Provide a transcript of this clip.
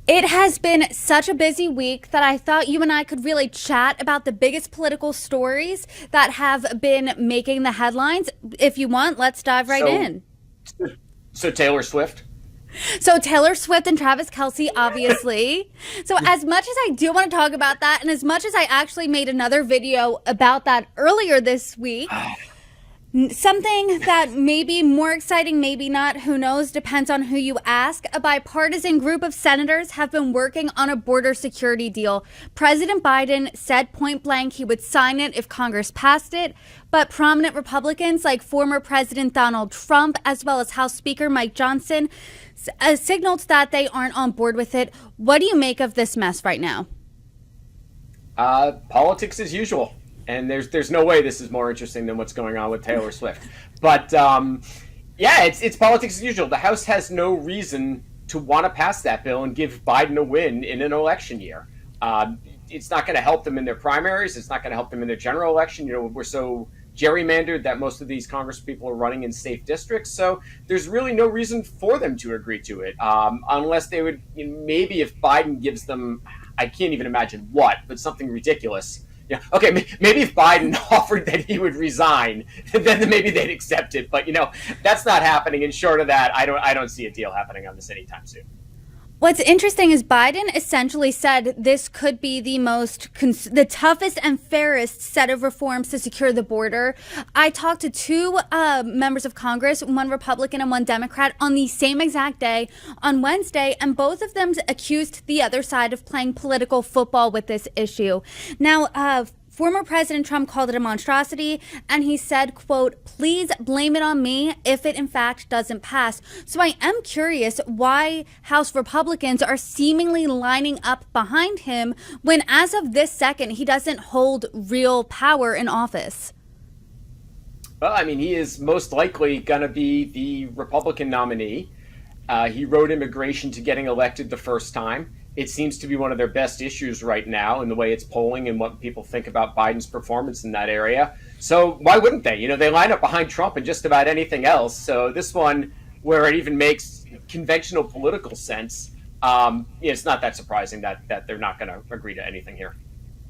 It has been such a busy week that I thought you and I could really chat about the biggest political stories that have been making the headlines. If you want, let's dive right So, in. so Taylor Swift. So, Taylor Swift and Travis Kelce, obviously. So, as much as I do want to talk about that, and as much as I actually made another video about that earlier this week, something that may be more exciting, maybe not, who knows, depends on who you ask. A bipartisan group of senators have been working on a border security deal. President Biden said point blank he would sign it if Congress passed it, but prominent Republicans like former President Donald Trump, as well as House Speaker Mike Johnson, signaled that they aren't on board with it. What do you make of this mess right now? Politics as usual. And there's no way this is more interesting than what's going on with Taylor Swift. But yeah, it's politics as usual. The House has no reason to want to pass that bill and give Biden a win in an election year. It's not going to help them in their primaries. It's not going to help them in their general election. You know, we're so gerrymandered that most of these Congress people are running in safe districts. So there's really no reason for them to agree to it, unless they would, you know, maybe if Biden gives them, I can't even imagine what, but something ridiculous. Yeah. Okay. Maybe if Biden offered that he would resign, then maybe they'd accept it. But you know, that's not happening. And short of that, I don't see a deal happening on this anytime soon. What's interesting is Biden essentially said this could be the toughest and fairest set of reforms to secure the border. I talked to two members of Congress, one Republican and one Democrat, on the same exact day on Wednesday, and both of them accused the other side of playing political football with this issue. Now, former President Trump called it a monstrosity, and he said, quote, "Please blame it on me if it in fact doesn't pass." So I am curious why House Republicans are seemingly lining up behind him when, as of this second, he doesn't hold real power in office. Well, I mean, he is most likely going to be the Republican nominee. He rode immigration to getting elected the first time. It seems to be one of their best issues right now in the way it's polling and what people think about Biden's performance in that area. So why wouldn't they? You know, they line up behind Trump in just about anything else. So this one, where it even makes conventional political sense, it's not that surprising that they're not going to agree to anything here.